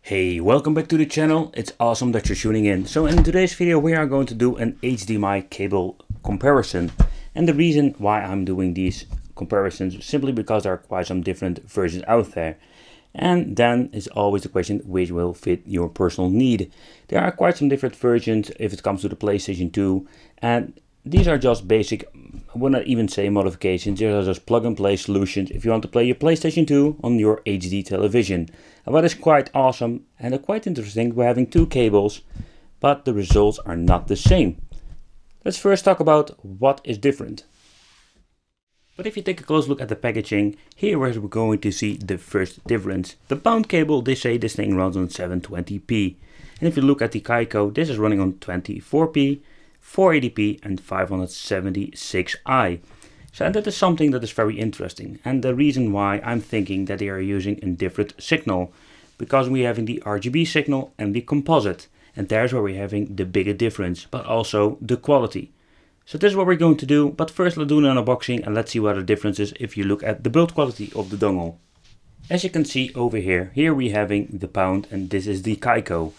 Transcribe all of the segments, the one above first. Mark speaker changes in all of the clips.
Speaker 1: Hey, welcome back to the channel. It's awesome that you're tuning in. So in today's video we are going to do an HDMI cable comparison. And the reason why I'm doing these comparisons is simply because there are quite some different versions out there. And then is always the question which will fit your personal need. There are quite some different versions if it comes to the PlayStation 2, and these are just basic, I would not even say modifications, these are just plug and play solutions if you want to play your PlayStation 2 on your HD television. And what is quite awesome and quite interesting, we're having two cables, but the results are not the same. Let's first talk about what is different. But if you take a close look at the packaging, here we're going to see the first difference. The pound cable, they say this thing runs on 720p. And if you look at the Kaico, this is running on 24p, 480p and 576i. So that is something that is very interesting. And the reason why I'm thinking that they are using a different signal, because we're having the RGB signal and the composite. And there's where we're having the bigger difference, but also the quality. So this is what we're going to do, but first let's do an unboxing and let's see what the difference is if you look at the build quality of the dongle. As you can see over here, we're having the pound and this is the Kaico.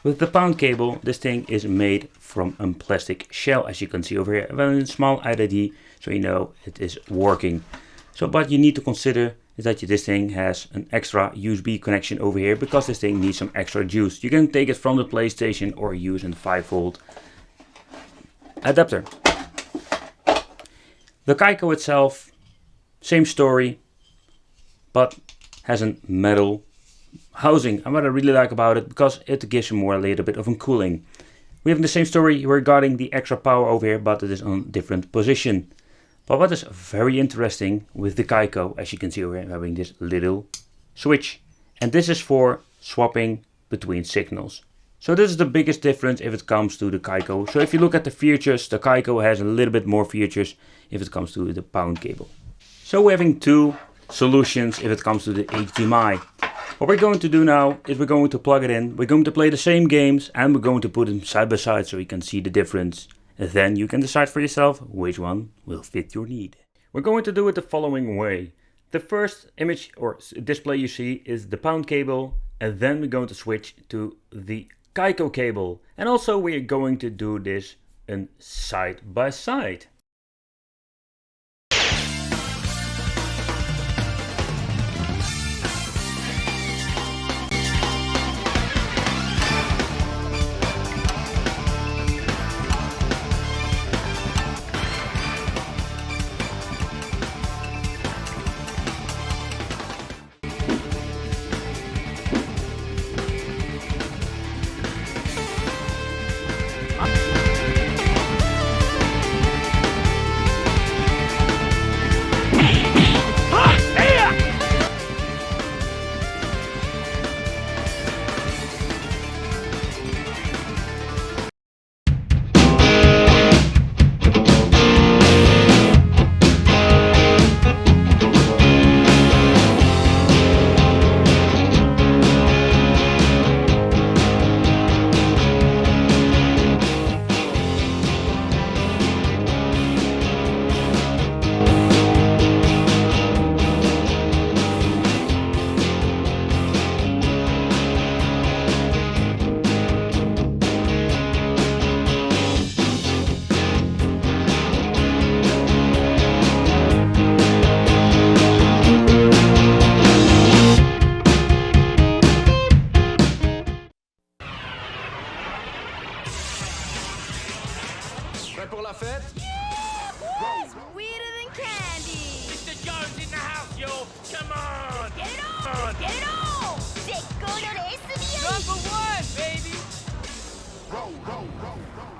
Speaker 1: With the pound cable, this thing is made from a plastic shell, as you can see over here, with a small IDD, so you know it is working. So what you need to consider is that this thing has an extra USB connection over here, because this thing needs some extra juice. You can take it from the PlayStation or use a 5V adapter. The Kaico itself, same story, but has a metal housing. And what I really like about it, because it gives you a little bit of a cooling. We have the same story regarding the extra power over here, but it is on a different position. But what is very interesting with the Kaico, as you can see over here, having this little switch. And this is for swapping between signals. So this is the biggest difference if it comes to the Kaico. So if you look at the features, the Kaico has a little bit more features if it comes to the pound cable. So we're having two solutions if it comes to the HDMI. What we're going to do now is we're going to plug it in, we're going to play the same games and we're going to put them side by side so you can see the difference. And then you can decide for yourself which one will fit your need. We're going to do it the following way. The first image or display you see is the pound cable, and then we're going to switch to the Kaico cable. And also we are going to do this in side by side.
Speaker 2: Pour la fête?
Speaker 3: Sweeter than candy.
Speaker 4: Mr. Jones in the house, yo! Come on!
Speaker 3: Get it on! Get it on!
Speaker 4: Number one, baby!
Speaker 2: Roll, roll, roll, roll.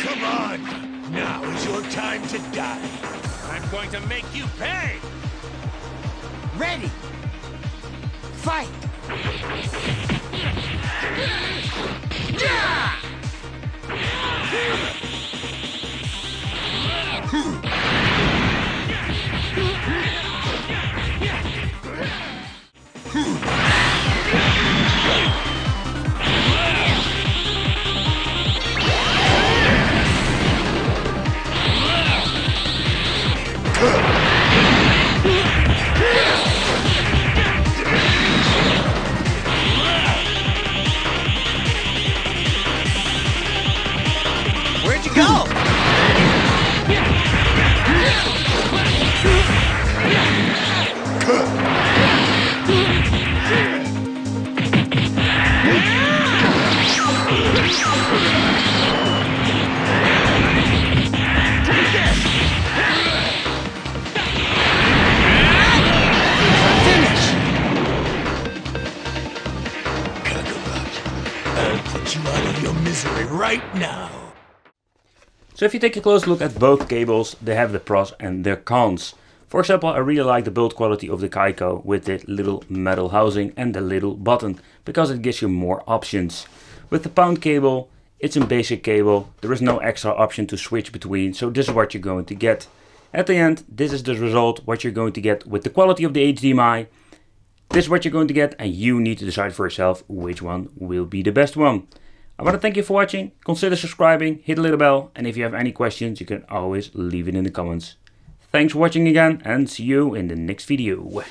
Speaker 5: Come on! Now is your time to die.
Speaker 4: I'm going to make you pay!
Speaker 6: Ready! Fight!
Speaker 7: Where'd you go?
Speaker 5: I'll put you out of your misery right now.
Speaker 1: So if you take a close look at both cables, they have the pros and their cons. For example, I really like the build quality of the Kaico with the little metal housing and the little button, because it gives you more options. With the pound cable, it's a basic cable, there is no extra option to switch between, so this is what you're going to get. At the end, this is the result, what you're going to get with the quality of the HDMI. This is what you're going to get, and you need to decide for yourself which one will be the best one. I want to thank you for watching, consider subscribing, hit the little bell, and if you have any questions you can always leave it in the comments. Thanks for watching again, and see you in the next video.